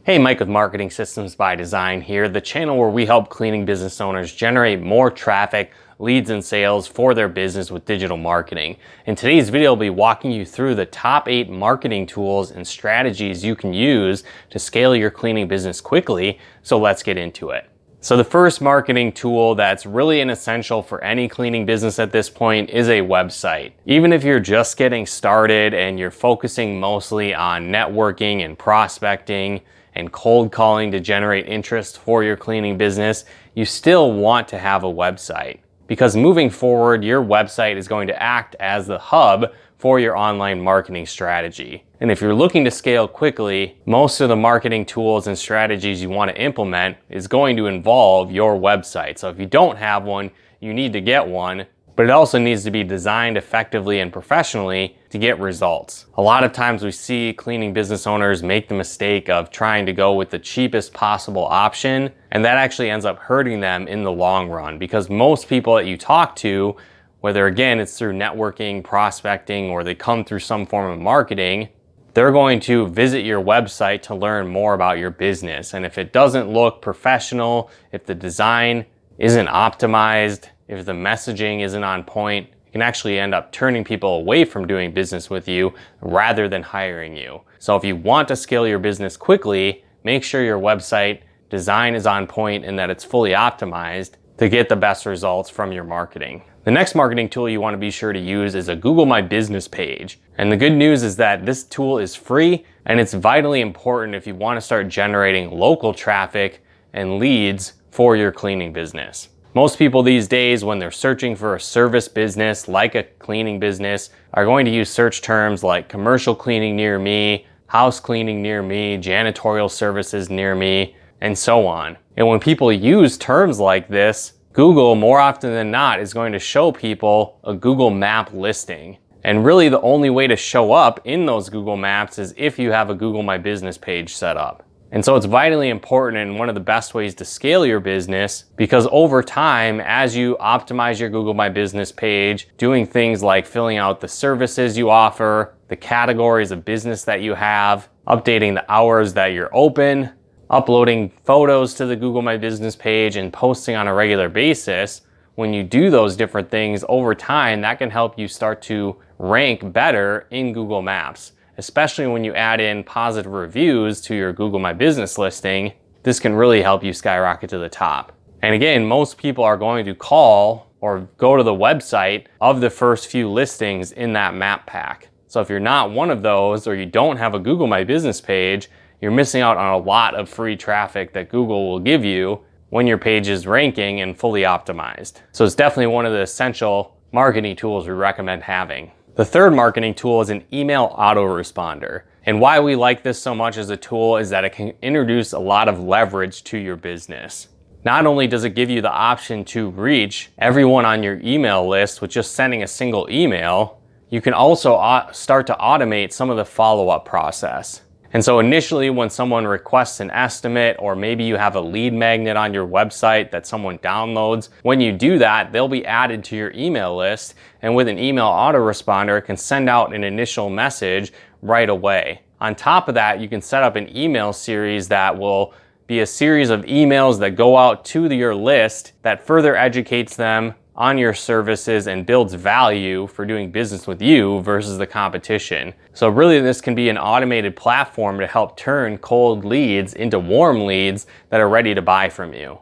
Hey, Mike with Marketing Systems by Design here, the channel where we help cleaning business owners generate more traffic, leads, and sales for their business with digital marketing. In today's video, I'll be walking you through the top 8 marketing tools and strategies you can use to scale your cleaning business quickly, so let's get into it. So the first marketing tool that's really an essential for any cleaning business at this point is a website. Even if you're just getting started and you're focusing mostly on networking and prospecting and cold calling to generate interest for your cleaning business, you still want to have a website. Because moving forward, your website is going to act as the hub for your online marketing strategy. And if you're looking to scale quickly, most of the marketing tools and strategies you want to implement is going to involve your website. So if you don't have one, you need to get one, but it also needs to be designed effectively and professionally to get results. A lot of times we see cleaning business owners make the mistake of trying to go with the cheapest possible option, and that actually ends up hurting them in the long run, because most people that you talk to, whether again it's through networking, prospecting, or they come through some form of marketing, they're going to visit your website to learn more about your business. And if it doesn't look professional, if the design isn't optimized, if the messaging isn't on point, it can actually end up turning people away from doing business with you rather than hiring you. So if you want to scale your business quickly, make sure your website design is on point and that it's fully optimized to get the best results from your marketing. The next marketing tool you want to be sure to use is a Google My Business page. And the good news is that this tool is free, and it's vitally important if you want to start generating local traffic and leads for your cleaning business. Most people these days, when they're searching for a service business like a cleaning business, are going to use search terms like commercial cleaning near me, house cleaning near me, janitorial services near me, and so on. And when people use terms like this, Google, more often than not, is going to show people a Google Map listing. And really the only way to show up in those Google Maps is if you have a Google My Business page set up. And so it's vitally important and one of the best ways to scale your business, because over time, as you optimize your Google My Business page, doing things like filling out the services you offer, the categories of business that you have, updating the hours that you're open, uploading photos to the Google My Business page, and posting on a regular basis, when you do those different things over time, that can help you start to rank better in Google Maps. Especially when you add in positive reviews to your Google My Business listing, this can really help you skyrocket to the top. And again, most people are going to call or go to the website of the first few listings in that map pack. So if you're not one of those, or you don't have a Google My Business page, you're missing out on a lot of free traffic that Google will give you when your page is ranking and fully optimized. So it's definitely one of the essential marketing tools we recommend having. The third marketing tool is an email autoresponder. And why we like this so much as a tool is that it can introduce a lot of leverage to your business. Not only does it give you the option to reach everyone on your email list with just sending a single email, you can also start to automate some of the follow-up process. And so initially when someone requests an estimate, or maybe you have a lead magnet on your website that someone downloads, when you do that, they'll be added to your email list. And with an email autoresponder, it can send out an initial message right away. On top of that, you can set up an email series that will be a series of emails that go out to your list that further educates them on your services and builds value for doing business with you versus the competition. So really this can be an automated platform to help turn cold leads into warm leads that are ready to buy from you.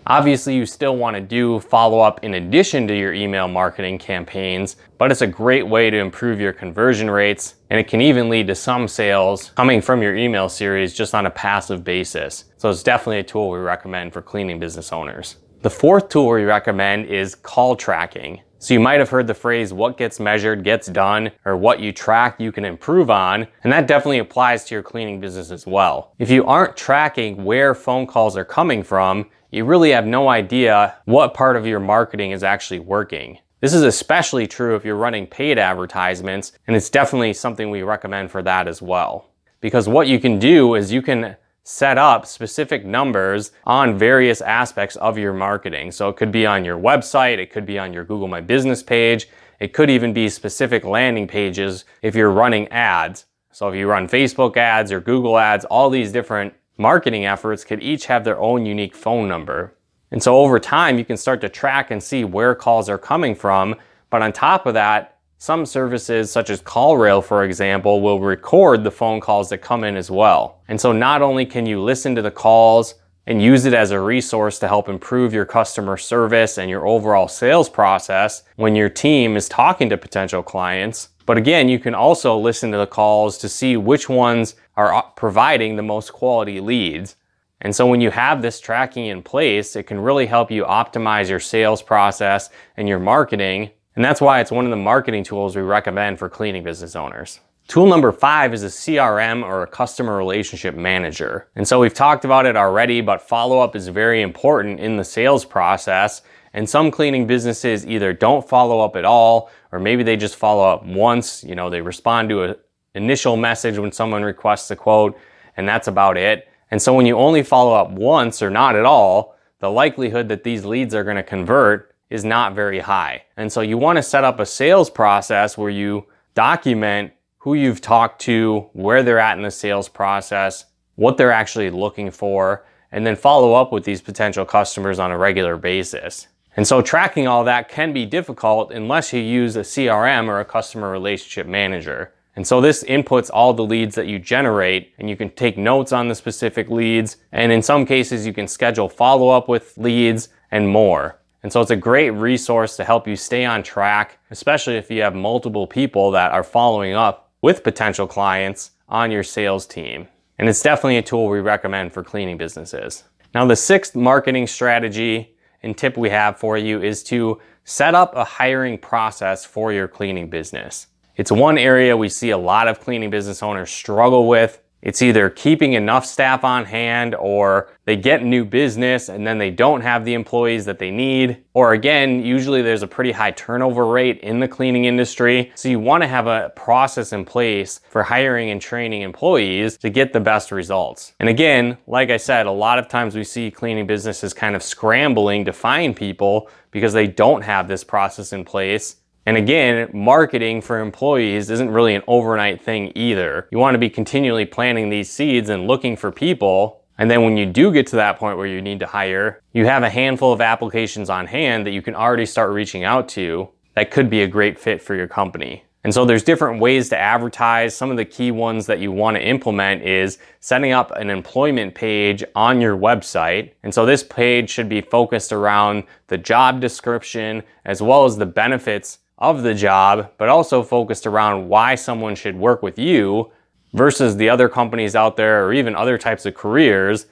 Obviously you still want to do follow-up in addition to your email marketing campaigns, but it's a great way to improve your conversion rates, and it can even lead to some sales coming from your email series just on a passive basis. So it's definitely a tool we recommend for cleaning business owners. The fourth tool we recommend is call tracking. So you might have heard the phrase, what gets measured gets done, or what you track you can improve on, and that definitely applies to your cleaning business as well. If you aren't tracking where phone calls are coming from, you really have no idea what part of your marketing is actually working. This is especially true if you're running paid advertisements, and it's definitely something we recommend for that as well. Because what you can do is you can set up specific numbers on various aspects of your marketing. So it could be on your website, it could be on your Google My Business page, it could even be specific landing pages if you're running ads. So if you run Facebook ads or Google ads, all these different marketing efforts could each have their own unique phone number. And so over time, you can start to track and see where calls are coming from. But on top of that, some services such as CallRail, for example, will record the phone calls that come in as well. And so not only can you listen to the calls and use it as a resource to help improve your customer service and your overall sales process when your team is talking to potential clients, but again, you can also listen to the calls to see which ones are providing the most quality leads. And so when you have this tracking in place, it can really help you optimize your sales process and your marketing. And that's why it's one of the marketing tools we recommend for cleaning business owners. Tool number 5 is a CRM, or a customer relationship manager. And so we've talked about it already, but follow-up is very important in the sales process. And some cleaning businesses either don't follow up at all, or maybe they just follow up once. They respond to an initial message when someone requests a quote, and that's about it. And so when you only follow up once or not at all, the likelihood that these leads are going to convert is not very high. And so you want to set up a sales process where you document who you've talked to, where they're at in the sales process, what they're actually looking for, and then follow up with these potential customers on a regular basis. And so tracking all that can be difficult unless you use a CRM, or a customer relationship manager. And so this inputs all the leads that you generate, and you can take notes on the specific leads. And in some cases, you can schedule follow-up with leads and more. And so it's a great resource to help you stay on track, especially if you have multiple people that are following up with potential clients on your sales team. And it's definitely a tool we recommend for cleaning businesses. Now, the 6th marketing strategy and tip we have for you is to set up a hiring process for your cleaning business. It's one area we see a lot of cleaning business owners struggle with. It's either keeping enough staff on hand, or they get new business and then they don't have the employees that they need. Or again, usually there's a pretty high turnover rate in the cleaning industry. So you want to have a process in place for hiring and training employees to get the best results. And again, like I said, a lot of times we see cleaning businesses kind of scrambling to find people because they don't have this process in place. And again, marketing for employees isn't really an overnight thing either. You want to be continually planting these seeds and looking for people. And then when you do get to that point where you need to hire, you have a handful of applications on hand that you can already start reaching out to that could be a great fit for your company. And so there's different ways to advertise. Some of the key ones that you want to implement is setting up an employment page on your website. And so this page should be focused around the job description as well as the benefits of the job, but also focused around why someone should work with you versus the other companies out there, or even other types of careers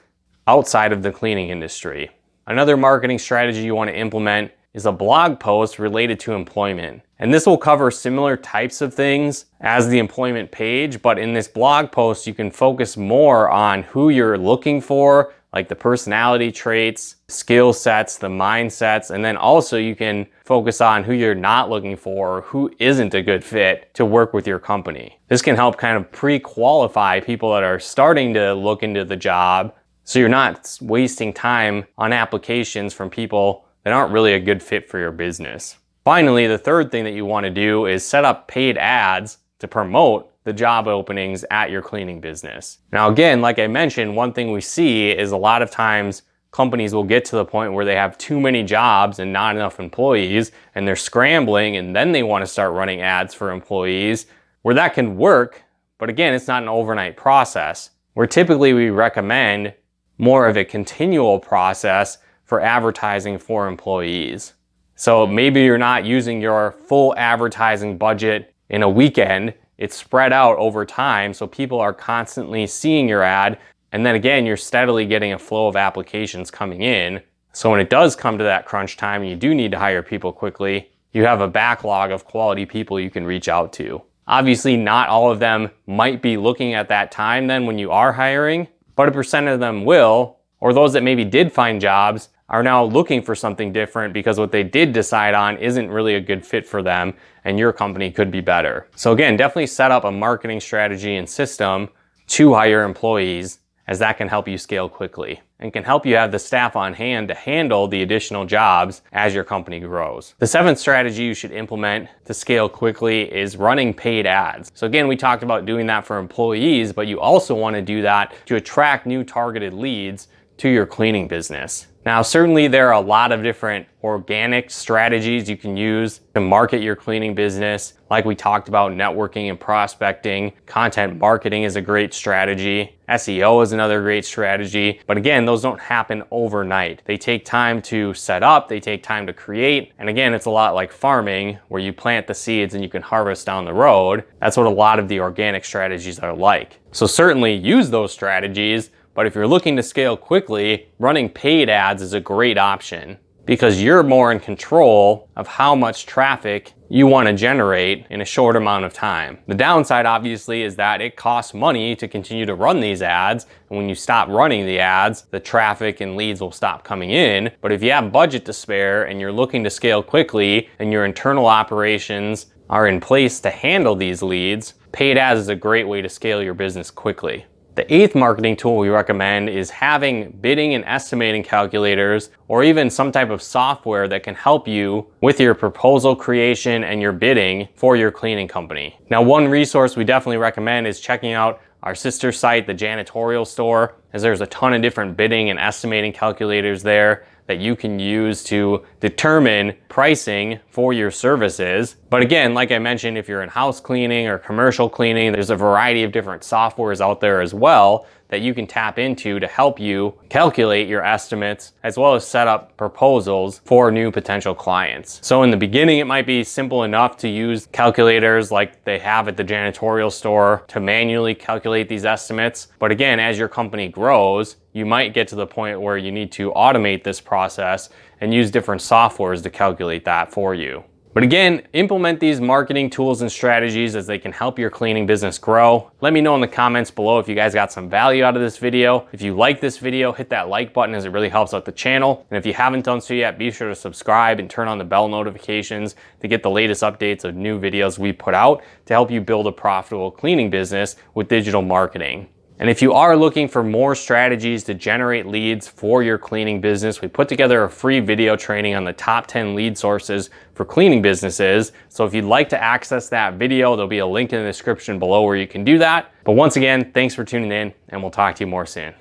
outside of the cleaning industry. Another marketing strategy you want to implement is a blog post related to employment. And this will cover similar types of things as the employment page, but in this blog post, you can focus more on who you're looking for, like the personality traits, skill sets, the mindsets, and then also you can focus on who you're not looking for, or who isn't a good fit to work with your company. This can help kind of pre-qualify people that are starting to look into the job, so you're not wasting time on applications from people that aren't really a good fit for your business. Finally, the third thing that you want to do is set up paid ads to promote the job openings at your cleaning business. Now again, like I mentioned, one thing we see is a lot of times companies will get to the point where they have too many jobs and not enough employees, and they're scrambling, and then they want to start running ads for employees, where that can work, but again, it's not an overnight process. Where typically we recommend more of a continual process for advertising for employees. So maybe you're not using your full advertising budget in a weekend. It's spread out over time, so people are constantly seeing your ad. And then again, you're steadily getting a flow of applications coming in. So when it does come to that crunch time and you do need to hire people quickly, you have a backlog of quality people you can reach out to. Obviously, not all of them might be looking at that time then when you are hiring, but a percent of them will, or those that maybe did find jobs are now looking for something different because what they did decide on isn't really a good fit for them, and your company could be better. So again, definitely set up a marketing strategy and system to hire employees, as that can help you scale quickly and can help you have the staff on hand to handle the additional jobs as your company grows. The seventh strategy you should implement to scale quickly is running paid ads. So again, we talked about doing that for employees, but you also want to do that to attract new targeted leads to your cleaning business. Now, certainly there are a lot of different organic strategies you can use to market your cleaning business. Like we talked about, networking and prospecting, content marketing is a great strategy. SEO is another great strategy. But again, those don't happen overnight. They take time to set up, they take time to create. And again, it's a lot like farming where you plant the seeds and you can harvest down the road. That's what a lot of the organic strategies are like. So certainly use those strategies. But if you're looking to scale quickly, running paid ads is a great option because you're more in control of how much traffic you want to generate in a short amount of time. The downside, obviously, is that it costs money to continue to run these ads. And when you stop running the ads, the traffic and leads will stop coming in. But if you have budget to spare and you're looking to scale quickly and your internal operations are in place to handle these leads, paid ads is a great way to scale your business quickly. The eighth marketing tool we recommend is having bidding and estimating calculators or even some type of software that can help you with your proposal creation and your bidding for your cleaning company. Now, one resource we definitely recommend is checking out our sister site, the Janitorial Store, as there's a ton of different bidding and estimating calculators there that you can use to determine pricing for your services. But again, like I mentioned, if you're in house cleaning or commercial cleaning, there's a variety of different softwares out there as well that you can tap into to help you calculate your estimates as well as set up proposals for new potential clients. So in the beginning, it might be simple enough to use calculators like they have at the Janitorial Store to manually calculate these estimates. But again, as your company grows, you might get to the point where you need to automate this process and use different softwares to calculate that for you. But again, implement these marketing tools and strategies as they can help your cleaning business grow. Let me know in the comments below if you guys got some value out of this video. If you like this video, hit that like button as it really helps out the channel. And if you haven't done so yet, be sure to subscribe and turn on the bell notifications to get the latest updates of new videos we put out to help you build a profitable cleaning business with digital marketing. And if you are looking for more strategies to generate leads for your cleaning business, we put together a free video training on the top 10 lead sources for cleaning businesses. So if you'd like to access that video, there'll be a link in the description below where you can do that. But once again, thanks for tuning in and we'll talk to you more soon.